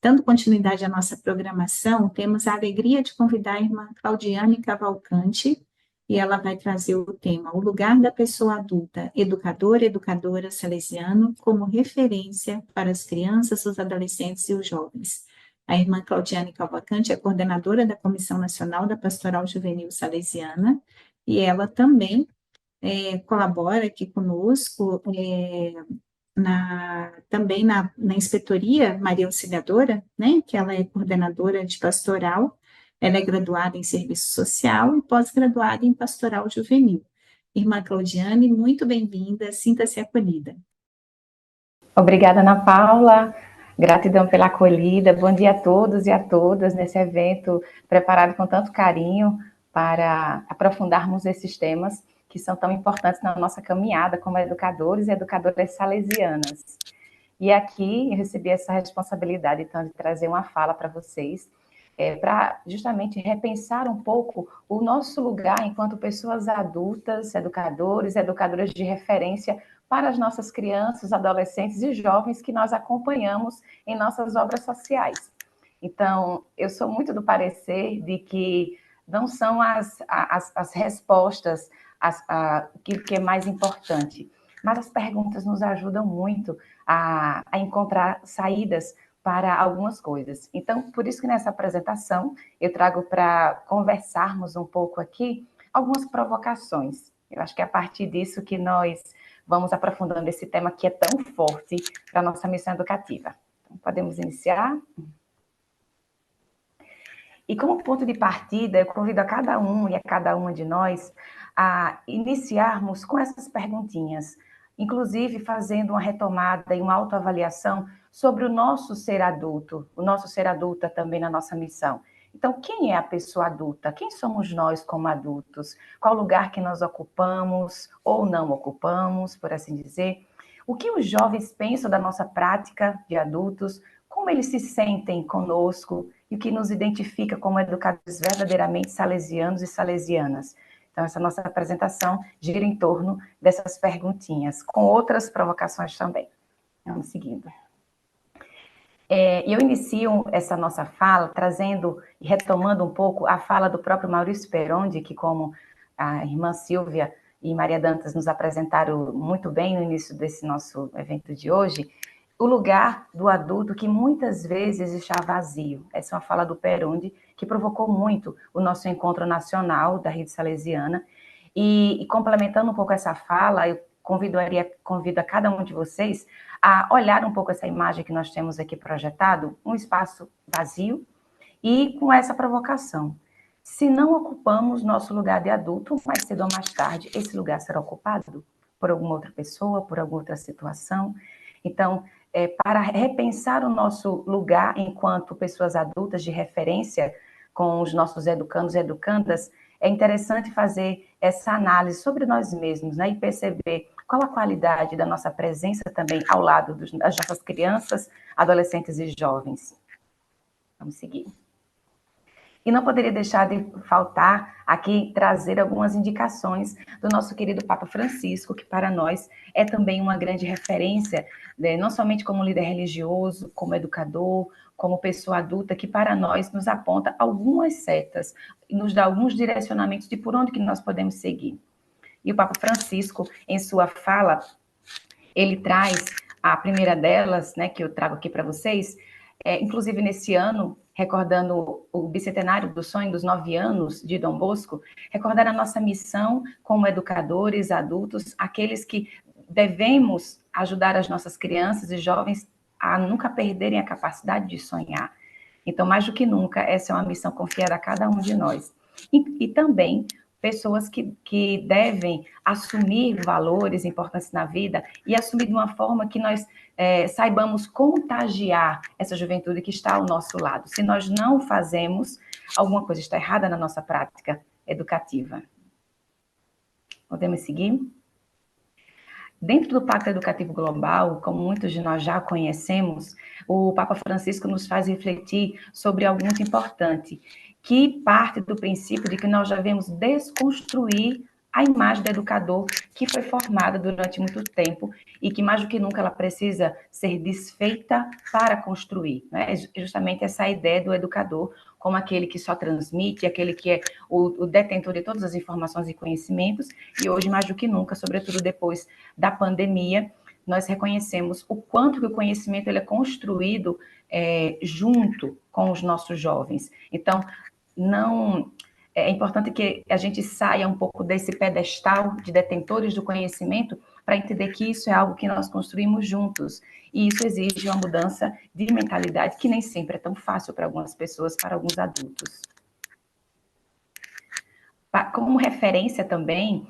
Dando continuidade à nossa programação, temos a alegria de convidar a irmã Claudiane Cavalcante, e ela vai trazer o tema: o lugar da pessoa adulta, educadora salesiano, como referência para as crianças, os adolescentes e os jovens. A irmã Claudiane Cavalcante é coordenadora da Comissão Nacional da Pastoral Juvenil Salesiana, e ela também colabora aqui conosco também na Inspetoria Maria Auxiliadora, né, que ela é coordenadora de pastoral. Ela é graduada em Serviço Social e pós-graduada em Pastoral Juvenil. Irmã Claudiane, muito bem-vinda, sinta-se acolhida. Obrigada, Ana Paula, gratidão pela acolhida. Bom dia a todos e a todas nesse evento preparado com tanto carinho para aprofundarmos esses temas que são tão importantes na nossa caminhada como educadores e educadoras salesianas. E aqui eu recebi essa responsabilidade, então, de trazer uma fala para vocês, para justamente repensar um pouco o nosso lugar enquanto pessoas adultas, educadores, educadoras de referência para as nossas crianças, adolescentes e jovens que nós acompanhamos em nossas obras sociais. Então, eu sou muito do parecer de que não são as respostas que é mais importante, mas as perguntas nos ajudam muito a encontrar saídas para algumas coisas. Então, por isso que nessa apresentação eu trago para conversarmos um pouco aqui algumas provocações. Eu acho que é a partir disso que nós vamos aprofundando esse tema que é tão forte para a nossa missão educativa. Então, podemos iniciar? E como ponto de partida, eu convido a cada um e a cada uma de nós a iniciarmos com essas perguntinhas, inclusive fazendo uma retomada e uma autoavaliação sobre o nosso ser adulta também na nossa missão. Então, quem é a pessoa adulta? Quem somos nós como adultos? Qual lugar que nós ocupamos ou não ocupamos, por assim dizer? O que os jovens pensam da nossa prática de adultos? Como eles se sentem conosco e o que nos identifica como educadores verdadeiramente salesianos e salesianas? Então, essa nossa apresentação gira em torno dessas perguntinhas, com outras provocações também. Vamos seguindo. Eu inicio essa nossa fala trazendo e retomando um pouco a fala do próprio Maurício Perondi, que, como a irmã Silvia e Maria Dantas nos apresentaram muito bem no início desse nosso evento de hoje, o lugar do adulto que muitas vezes está vazio. Essa é uma fala do Perondi, que provocou muito o nosso encontro nacional da Rede Salesiana. E complementando um pouco essa fala, eu convido a cada um de vocês a olhar um pouco essa imagem que nós temos aqui projetado, um espaço vazio, e com essa provocação. Se não ocupamos nosso lugar de adulto, mais cedo ou mais tarde, esse lugar será ocupado por alguma outra pessoa, por alguma outra situação. Então, para repensar o nosso lugar enquanto pessoas adultas de referência com os nossos educandos e educandas, é interessante fazer essa análise sobre nós mesmos, né, e perceber qual a qualidade da nossa presença também ao lado das nossas crianças, adolescentes e jovens. Vamos seguir. E não poderia deixar de faltar aqui trazer algumas indicações do nosso querido Papa Francisco, que para nós é também uma grande referência, né, não somente como líder religioso, como educador, como pessoa adulta, que para nós nos aponta algumas setas, e nos dá alguns direcionamentos de por onde que nós podemos seguir. E o Papa Francisco, em sua fala, ele traz a primeira delas, né, que eu trago aqui para vocês, inclusive nesse ano, recordando o bicentenário do sonho dos 9 anos de Dom Bosco, recordar a nossa missão como educadores, adultos, aqueles que devemos ajudar as nossas crianças e jovens a nunca perderem a capacidade de sonhar. Então, mais do que nunca, essa é uma missão confiada a cada um de nós. E também pessoas que devem assumir valores importantes na vida e assumir de uma forma que nós saibamos contagiar essa juventude que está ao nosso lado. Se nós não fazemos, alguma coisa está errada na nossa prática educativa. Podemos seguir? Dentro do Pacto Educativo Global, como muitos de nós já conhecemos, o Papa Francisco nos faz refletir sobre algo muito importante, que parte do princípio de que nós devemos desconstruir a imagem do educador que foi formada durante muito tempo e que mais do que nunca ela precisa ser desfeita para construir, né? É justamente essa ideia do educador como aquele que só transmite, aquele que é o detentor de todas as informações e conhecimentos, e hoje mais do que nunca, sobretudo depois da pandemia, nós reconhecemos o quanto que o conhecimento ele é construído junto com os nossos jovens. Então, não é importante que a gente saia um pouco desse pedestal de detentores do conhecimento para entender que isso é algo que nós construímos juntos. E isso exige uma mudança de mentalidade que nem sempre é tão fácil para algumas pessoas, para alguns adultos. Como referência também,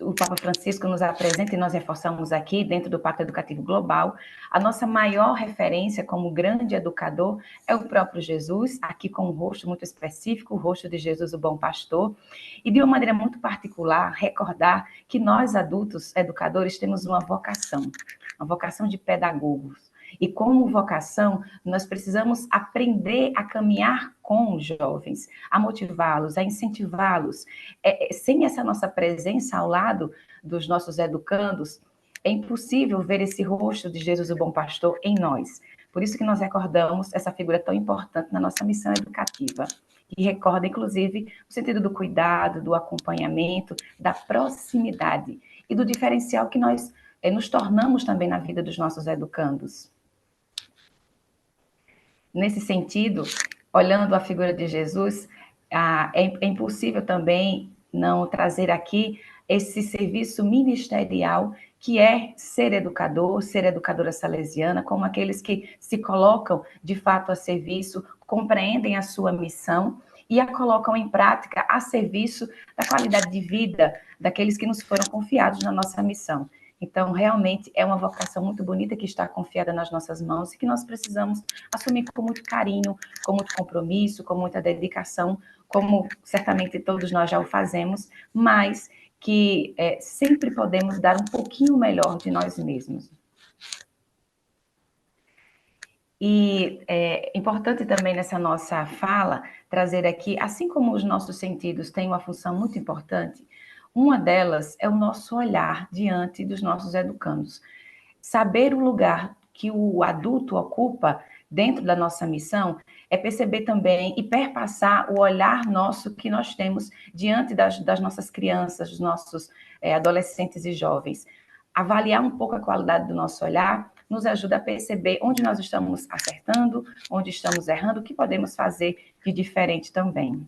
o Papa Francisco nos apresenta, e nós reforçamos aqui, dentro do Pacto Educativo Global, a nossa maior referência como grande educador é o próprio Jesus, aqui com um rosto muito específico, o rosto de Jesus, o bom pastor, e de uma maneira muito particular, recordar que nós, adultos educadores, temos uma vocação de pedagogos. E como vocação, nós precisamos aprender a caminhar com os jovens, a motivá-los, a incentivá-los. Sem essa nossa presença ao lado dos nossos educandos, é impossível ver esse rosto de Jesus, o bom pastor, em nós. Por isso que nós recordamos essa figura tão importante na nossa missão educativa. E recorda, inclusive, o sentido do cuidado, do acompanhamento, da proximidade e do diferencial que nós nos tornamos também na vida dos nossos educandos. Nesse sentido, olhando a figura de Jesus, é impossível também não trazer aqui esse serviço ministerial que é ser educador, ser educadora salesiana, como aqueles que se colocam de fato a serviço, compreendem a sua missão e a colocam em prática a serviço da qualidade de vida daqueles que nos foram confiados na nossa missão. Então, realmente, é uma vocação muito bonita que está confiada nas nossas mãos e que nós precisamos assumir com muito carinho, com muito compromisso, com muita dedicação, como certamente todos nós já o fazemos, mas que sempre podemos dar um pouquinho melhor de nós mesmos. E é importante também nessa nossa fala trazer aqui, assim como os nossos sentidos têm uma função muito importante, uma delas é o nosso olhar diante dos nossos educandos. Saber o lugar que o adulto ocupa dentro da nossa missão é perceber também e perpassar o olhar nosso que nós temos diante das nossas crianças, dos nossos adolescentes e jovens. Avaliar um pouco a qualidade do nosso olhar nos ajuda a perceber onde nós estamos acertando, onde estamos errando, o que podemos fazer de diferente também.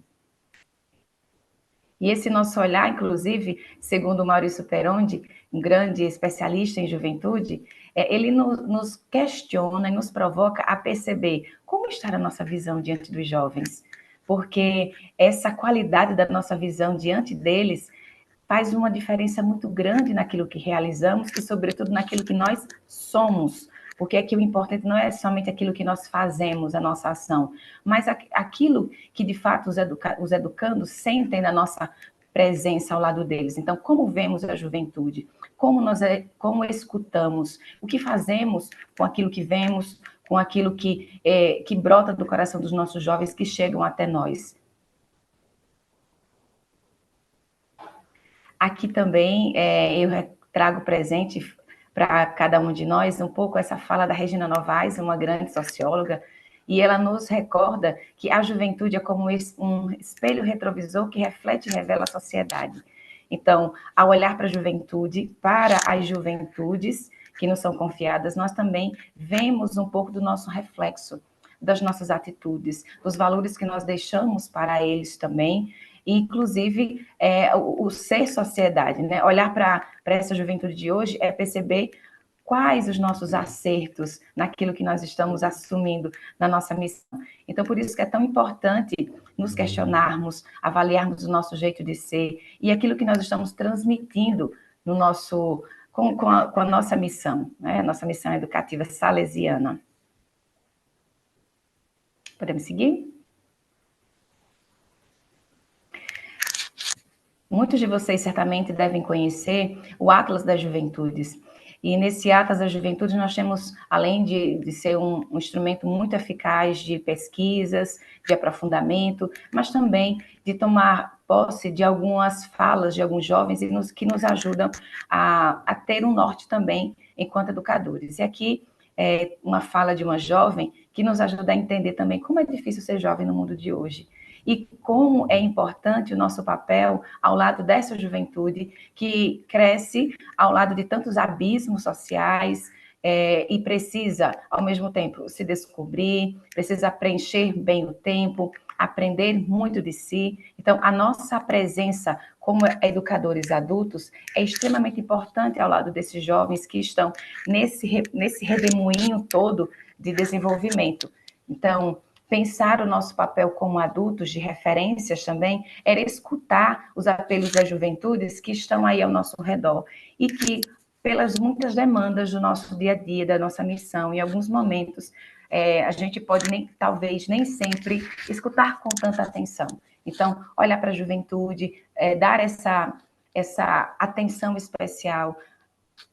E esse nosso olhar, inclusive, segundo o Maurício Perondi, um grande especialista em juventude, ele nos questiona e nos provoca a perceber como está a nossa visão diante dos jovens. Porque essa qualidade da nossa visão diante deles faz uma diferença muito grande naquilo que realizamos e, sobretudo, naquilo que nós somos. Porque aqui o importante não é somente aquilo que nós fazemos, a nossa ação, mas aquilo que, de fato, os educandos sentem na nossa presença ao lado deles. Então, como vemos a juventude? Como escutamos? O que fazemos com aquilo que vemos, com aquilo que brota do coração dos nossos jovens que chegam até nós? Aqui também eu trago presente para cada um de nós um pouco essa fala da Regina Novaes, uma grande socióloga, e ela nos recorda que a juventude é como um espelho retrovisor que reflete e revela a sociedade. Então, ao olhar para a juventude, para as juventudes que nos são confiadas, nós também vemos um pouco do nosso reflexo, das nossas atitudes, dos valores que nós deixamos para eles também, inclusive o ser sociedade, né? Olhar para essa juventude de hoje é perceber quais os nossos acertos naquilo que nós estamos assumindo na nossa missão. Então, por isso que é tão importante nos questionarmos, avaliarmos o nosso jeito de ser e aquilo que nós estamos transmitindo no com a nossa missão, né? A nossa missão educativa salesiana. Podemos seguir? Muitos de vocês certamente devem conhecer o Atlas das Juventudes. E nesse Atlas das Juventudes nós temos, além de ser um instrumento muito eficaz de pesquisas, de aprofundamento, mas também de tomar posse de algumas falas de alguns jovens que nos ajudam a ter um norte também enquanto educadores. E aqui é uma fala de uma jovem que nos ajuda a entender também como é difícil ser jovem no mundo de hoje. E como é importante o nosso papel ao lado dessa juventude que cresce ao lado de tantos abismos sociais, e precisa, ao mesmo tempo, se descobrir, precisa preencher bem o tempo, aprender muito de si. Então, a nossa presença como educadores adultos é extremamente importante ao lado desses jovens que estão nesse redemoinho todo de desenvolvimento. Então, pensar o nosso papel como adultos de referências também era escutar os apelos das juventudes que estão aí ao nosso redor e que, pelas muitas demandas do nosso dia a dia, da nossa missão, em alguns momentos, a gente pode talvez nem sempre escutar com tanta atenção. Então, olhar para a juventude, dar essa atenção especial,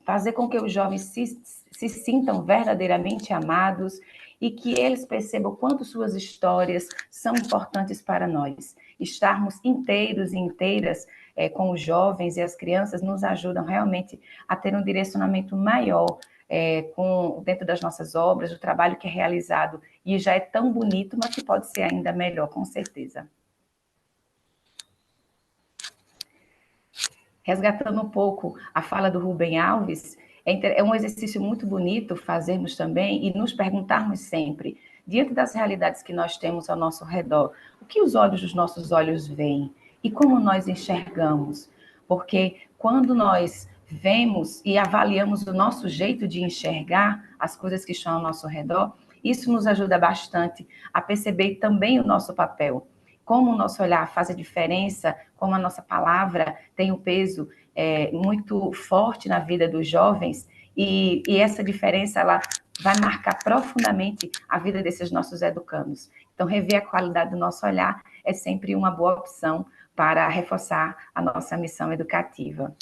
fazer com que os jovens se sintam verdadeiramente amados e que eles percebam quanto suas histórias são importantes para nós. Estarmos inteiros e inteiras com os jovens e as crianças nos ajudam realmente a ter um direcionamento maior dentro das nossas obras, o trabalho que é realizado e já é tão bonito, mas que pode ser ainda melhor, com certeza. Resgatando um pouco a fala do Rubem Alves, é um exercício muito bonito fazermos também e nos perguntarmos sempre, diante das realidades que nós temos ao nosso redor, o que os olhos dos nossos olhos veem e como nós enxergamos? Porque quando nós vemos e avaliamos o nosso jeito de enxergar as coisas que estão ao nosso redor, isso nos ajuda bastante a perceber também o nosso papel. Como o nosso olhar faz a diferença, como a nossa palavra tem um peso muito forte na vida dos jovens, e essa diferença ela vai marcar profundamente a vida desses nossos educandos. Então, rever a qualidade do nosso olhar é sempre uma boa opção para reforçar a nossa missão educativa.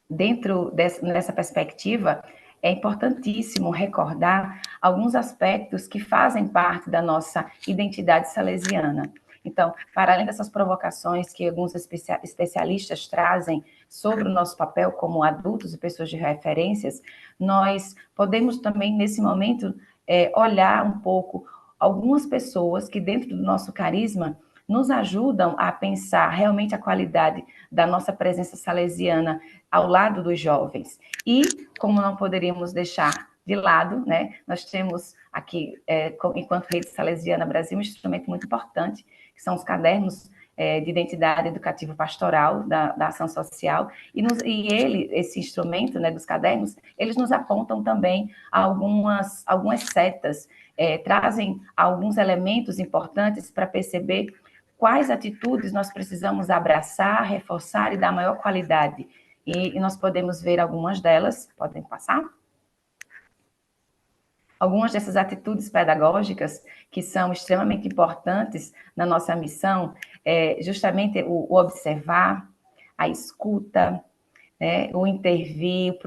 Dentro dessa perspectiva, é importantíssimo recordar alguns aspectos que fazem parte da nossa identidade salesiana. Então, para além dessas provocações que alguns especialistas trazem sobre o nosso papel como adultos e pessoas de referências, nós podemos também, nesse momento, olhar um pouco algumas pessoas que, dentro do nosso carisma, nos ajudam a pensar realmente a qualidade da nossa presença salesiana ao lado dos jovens. E, como não poderíamos deixar de lado, né, nós temos aqui, enquanto Rede Salesiana Brasil, um instrumento muito importante, que são os cadernos de identidade educativa pastoral da ação social, esse instrumento, né, dos cadernos, eles nos apontam também algumas setas, trazem alguns elementos importantes para perceber quais atitudes nós precisamos abraçar, reforçar e dar maior qualidade. E nós podemos ver algumas delas, podem passar? Algumas dessas atitudes pedagógicas que são extremamente importantes na nossa missão é justamente o observar, a escuta, né, o intervir,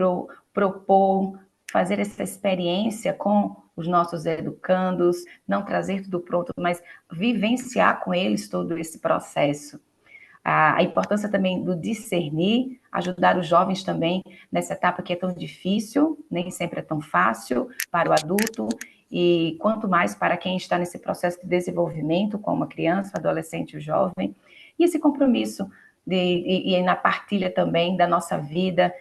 propor, fazer essa experiência com os nossos educandos, não trazer tudo pronto, mas vivenciar com eles todo esse processo. A importância também do discernir, ajudar os jovens também nessa etapa que é tão difícil, nem sempre é tão fácil para o adulto, e quanto mais para quem está nesse processo de desenvolvimento, como a criança, o adolescente e o jovem, e esse compromisso e na partilha também da nossa vida,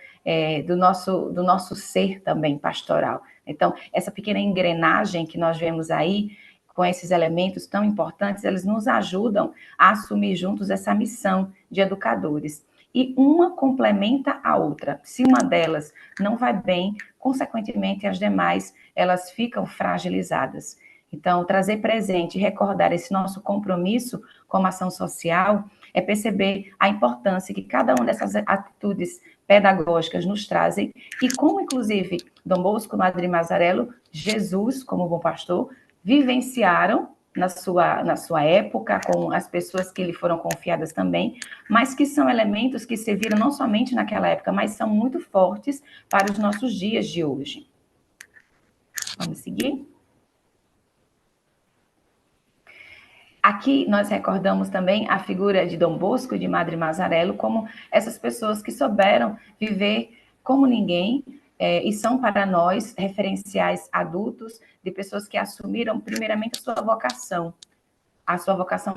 do nosso ser também pastoral. Então, essa pequena engrenagem que nós vemos aí, com esses elementos tão importantes, eles nos ajudam a assumir juntos essa missão de educadores. E uma complementa a outra. Se uma delas não vai bem, consequentemente, as demais, elas ficam fragilizadas. Então, trazer presente e recordar esse nosso compromisso como ação social é perceber a importância que cada uma dessas atitudes pedagógicas nos trazem e como, inclusive, Dom Bosco, Madre Mazarello, Jesus, como bom pastor, vivenciaram na sua época, com as pessoas que lhe foram confiadas também, mas que são elementos que serviram não somente naquela época, mas são muito fortes para os nossos dias de hoje. Vamos seguir? Aqui nós recordamos também a figura de Dom Bosco e de Madre Mazarello como essas pessoas que souberam viver como ninguém, e são para nós referenciais adultos de pessoas que assumiram primeiramente a sua vocação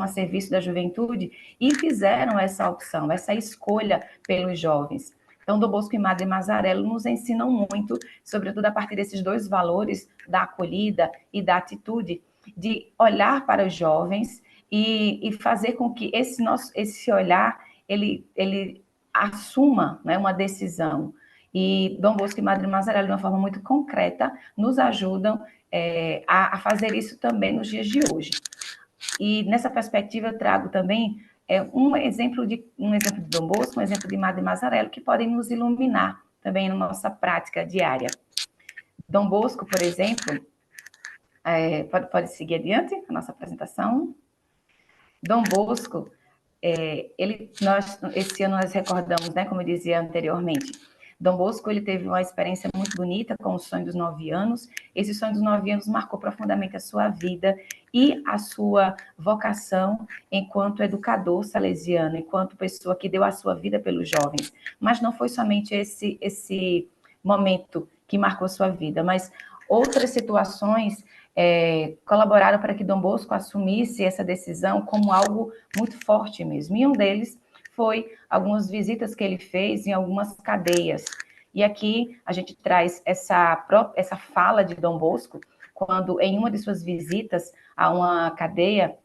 a serviço da juventude e fizeram essa opção, essa escolha pelos jovens. Então, Dom Bosco e Madre Mazarello nos ensinam muito, sobretudo a partir desses dois valores da acolhida e da atitude, de olhar para os jovens e fazer com que esse olhar ele assuma, né, uma decisão. E Dom Bosco e Madre Mazarello, de uma forma muito concreta, nos ajudam a fazer isso também nos dias de hoje. E nessa perspectiva eu trago também um exemplo de Dom Bosco, um exemplo de Madre Mazarello, que podem nos iluminar também na nossa prática diária. Dom Bosco, por exemplo, pode seguir adiante a nossa apresentação. Dom Bosco, esse ano nós recordamos, né, como eu dizia anteriormente, Dom Bosco ele teve uma experiência muito bonita com o sonho dos 9 anos. Esse sonho dos 9 anos marcou profundamente a sua vida e a sua vocação enquanto educador salesiano, enquanto pessoa que deu a sua vida pelos jovens. Mas não foi somente esse momento que marcou sua vida, mas outras situações colaboraram para que Dom Bosco assumisse essa decisão como algo muito forte mesmo. E um deles foi algumas visitas que ele fez em algumas cadeias. E aqui a gente traz essa fala de Dom Bosco, quando em uma de suas visitas a uma cadeia,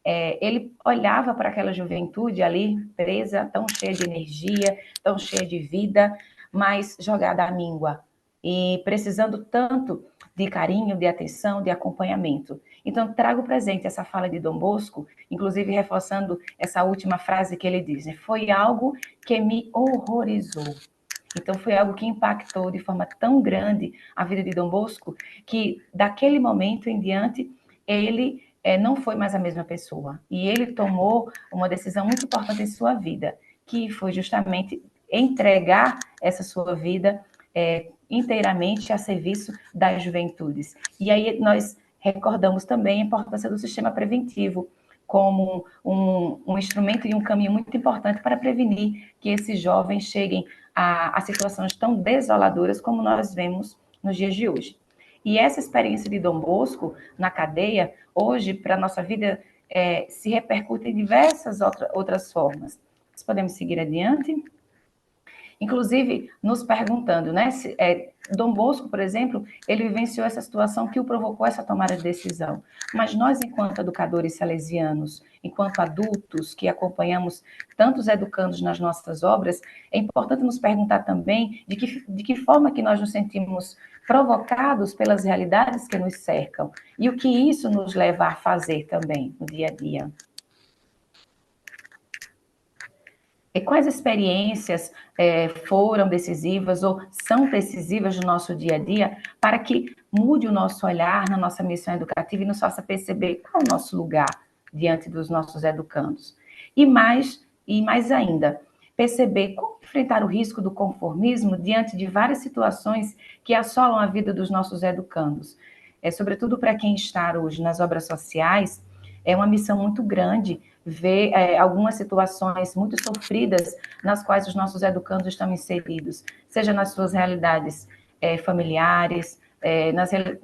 ele olhava para aquela juventude ali, presa, tão cheia de energia, tão cheia de vida, mas jogada à míngua, e precisando tanto de carinho, de atenção, de acompanhamento. Então, trago presente essa fala de Dom Bosco, inclusive reforçando essa última frase que ele diz, né? Foi algo que me horrorizou. Então, foi algo que impactou de forma tão grande a vida de Dom Bosco, que daquele momento em diante, ele não foi mais a mesma pessoa. E ele tomou uma decisão muito importante em sua vida, que foi justamente entregar essa sua vida inteiramente a serviço das juventudes. E aí nós recordamos também a importância do sistema preventivo como um instrumento e um caminho muito importante para prevenir que esses jovens cheguem a situações tão desoladoras como nós vemos nos dias de hoje. E essa experiência de Dom Bosco na cadeia, hoje, para a nossa vida, se repercute em diversas outras formas. Nós podemos seguir adiante? Inclusive, nos perguntando, né? Dom Bosco, por exemplo, ele vivenciou essa situação que o provocou essa tomada de decisão. Mas nós, enquanto educadores salesianos, enquanto adultos que acompanhamos tantos educandos nas nossas obras, é importante nos perguntar também de que forma que nós nos sentimos provocados pelas realidades que nos cercam e o que isso nos leva a fazer também no dia a dia. E quais experiências foram decisivas ou são decisivas no nosso dia a dia para que mude o nosso olhar na nossa missão educativa e nos faça perceber qual é o nosso lugar diante dos nossos educandos. E mais ainda, perceber como enfrentar o risco do conformismo diante de várias situações que assolam a vida dos nossos educandos. Sobretudo para quem está hoje nas obras sociais, é uma missão muito grande ver algumas situações muito sofridas nas quais os nossos educandos estão inseridos, seja nas suas realidades familiares,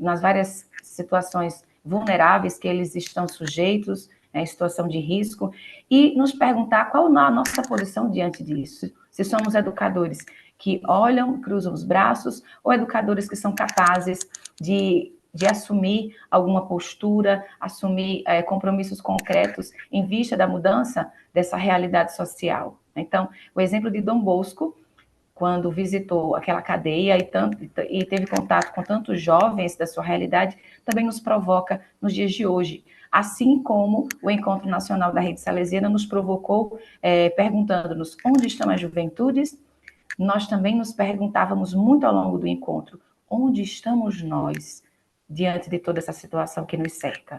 nas várias situações vulneráveis que eles estão sujeitos, em situação de risco, e nos perguntar qual a nossa posição diante disso. Se somos educadores que olham, cruzam os braços, ou educadores que são capazes de assumir alguma postura, assumir compromissos concretos em vista da mudança dessa realidade social. Então, o exemplo de Dom Bosco, quando visitou aquela cadeia e teve contato com tantos jovens da sua realidade, também nos provoca nos dias de hoje. Assim como o Encontro Nacional da Rede Salesiana nos provocou, perguntando-nos onde estão as juventudes, nós também nos perguntávamos muito ao longo do encontro, onde estamos nós? Diante de toda essa situação que nos cerca.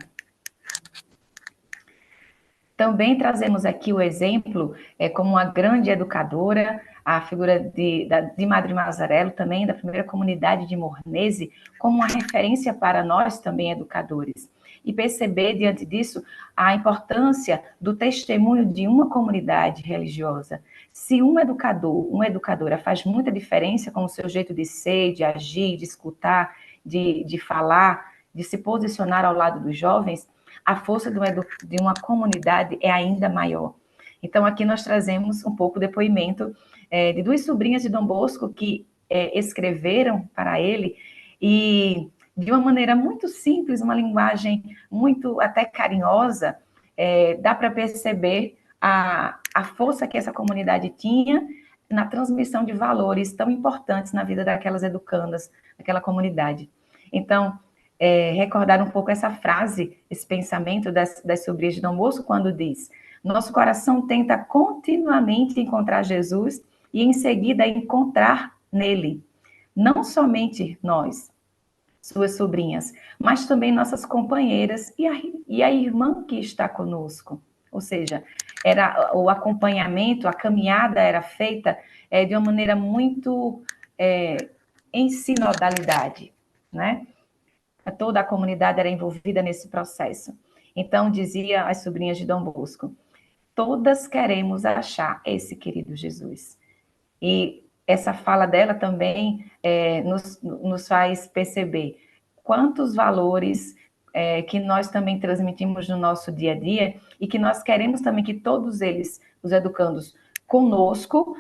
Também trazemos aqui o exemplo, como uma grande educadora, a figura de Madre Mazarello, também da primeira comunidade de Mornese, como uma referência para nós também educadores. e perceber, diante disso, a importância do testemunho de uma comunidade religiosa. Se um educador, uma educadora faz muita diferença com o seu jeito de ser, de agir, de escutar, de falar, de se posicionar ao lado dos jovens, a força de uma comunidade é ainda maior. Então, aqui nós trazemos um pouco o depoimento de duas sobrinhas de Dom Bosco que escreveram para ele, e de uma maneira muito simples, uma linguagem muito até carinhosa, dá para perceber a força que essa comunidade tinha na transmissão de valores tão importantes na vida daquelas educandas, daquela comunidade. Então, recordar um pouco essa frase, esse pensamento das sobrinhas de Dom Bosco, quando diz: nosso coração tenta continuamente encontrar Jesus e, em seguida, encontrar nele. Não somente nós, suas sobrinhas, mas também nossas companheiras e a irmã que está conosco. Ou seja, o acompanhamento, a caminhada era feita de uma maneira muito em sinodalidade, né? Toda a comunidade era envolvida nesse processo. Então, dizia as sobrinhas de Dom Bosco: todas queremos achar esse querido Jesus. E essa fala dela também nos faz perceber quantos valores que nós também transmitimos no nosso dia a dia e que nós queremos também que todos eles, os educandos, conosco,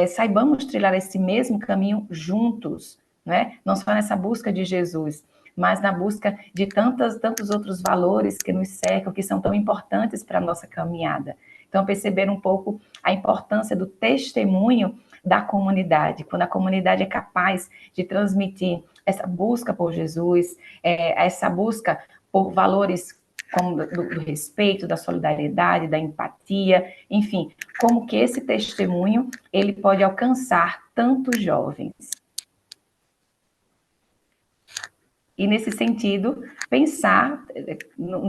saibamos trilhar esse mesmo caminho juntos, né? Não só nessa busca de Jesus, mas na busca de tantos outros valores que nos cercam, que são tão importantes para a nossa caminhada. Então, perceber um pouco a importância do testemunho da comunidade, quando a comunidade é capaz de transmitir essa busca por Jesus, essa busca por valores como do respeito, da solidariedade, da empatia, enfim, como que esse testemunho ele pode alcançar tantos jovens. E, nesse sentido, pensar,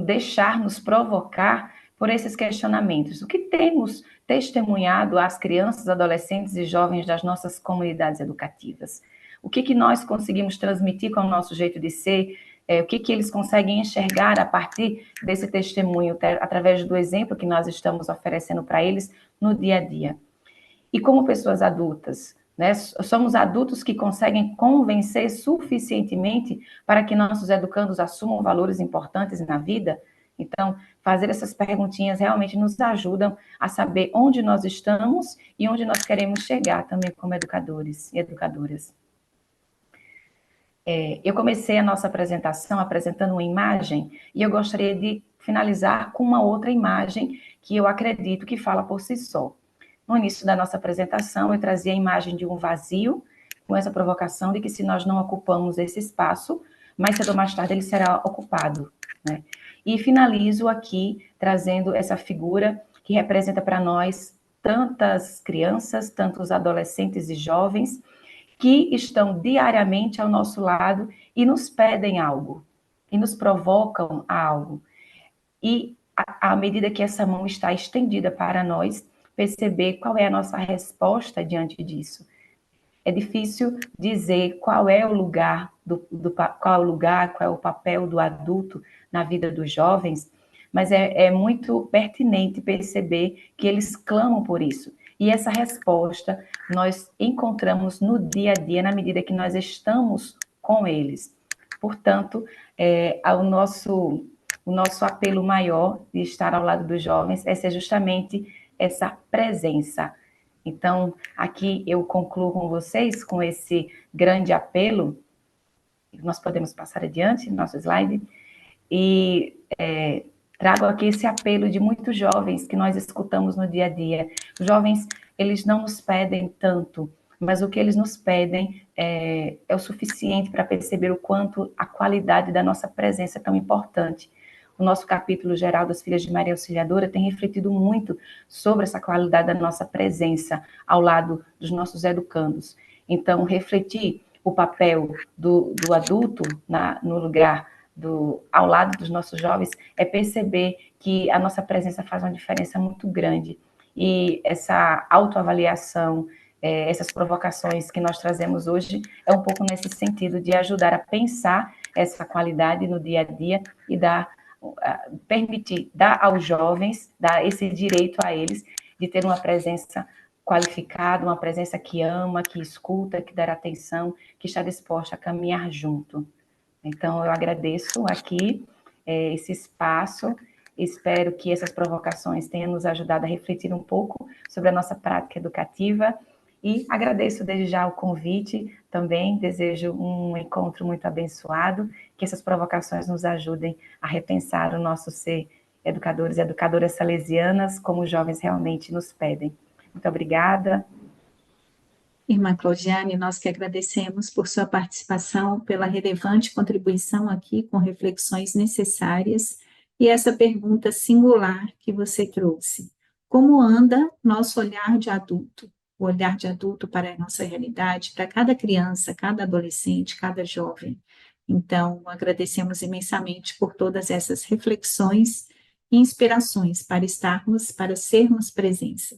deixar-nos provocar por esses questionamentos. O que temos testemunhado às crianças, adolescentes e jovens das nossas comunidades educativas? O que nós conseguimos transmitir com o nosso jeito de ser? O que eles conseguem enxergar a partir desse testemunho, através do exemplo que nós estamos oferecendo para eles no dia a dia? E como pessoas adultas, né? Somos adultos que conseguem convencer suficientemente para que nossos educandos assumam valores importantes na vida? Então, fazer essas perguntinhas realmente nos ajudam a saber onde nós estamos e onde nós queremos chegar também como educadores e educadoras. Eu comecei a nossa apresentação apresentando uma imagem e eu gostaria de finalizar com uma outra imagem que eu acredito que fala por si só. No início da nossa apresentação, eu trazia a imagem de um vazio, com essa provocação de que se nós não ocupamos esse espaço, mais cedo ou mais tarde ele será ocupado, né? E finalizo aqui trazendo essa figura que representa para nós tantas crianças, tantos adolescentes e jovens que estão diariamente ao nosso lado e nos pedem algo, e nos provocam a algo. E à medida que essa mão está estendida para nós, perceber qual é a nossa resposta diante disso. É difícil dizer qual é o lugar, qual é o papel do adulto na vida dos jovens, mas é muito pertinente perceber que eles clamam por isso. E essa resposta nós encontramos no dia a dia, na medida que nós estamos com eles. Portanto, o nosso apelo maior de estar ao lado dos jovens é ser justamente essa presença. Então, aqui eu concluo com vocês, com esse grande apelo. Nós podemos passar adiante, nosso slide, e trago aqui esse apelo de muitos jovens que nós escutamos no dia a dia. Os jovens, eles não nos pedem tanto, mas o que eles nos pedem é o suficiente para perceber o quanto a qualidade da nossa presença é tão importante. O nosso capítulo geral das Filhas de Maria Auxiliadora tem refletido muito sobre essa qualidade da nossa presença ao lado dos nossos educandos. Então, refletir o papel do adulto no lugar ao lado dos nossos jovens é perceber que a nossa presença faz uma diferença muito grande. E essa autoavaliação, essas provocações que nós trazemos hoje, é um pouco nesse sentido de ajudar a pensar essa qualidade no dia a dia e dar permitir, dar aos jovens, dar esse direito a eles de ter uma presença qualificada, uma presença que ama, que escuta, que dá atenção, que está disposta a caminhar junto. Então, eu agradeço aqui esse espaço, espero que essas provocações tenham nos ajudado a refletir um pouco sobre a nossa prática educativa e agradeço desde já o convite, também desejo um encontro muito abençoado, que essas provocações nos ajudem a repensar o nosso ser educadores e educadoras salesianas, como os jovens realmente nos pedem. Muito obrigada. Irmã Claudiane, nós que agradecemos por sua participação, pela relevante contribuição aqui com reflexões necessárias e essa pergunta singular que você trouxe. Como anda nosso olhar de adulto? O olhar de adulto para a nossa realidade, para cada criança, cada adolescente, cada jovem. Então, agradecemos imensamente por todas essas reflexões e inspirações para estarmos, para sermos presença.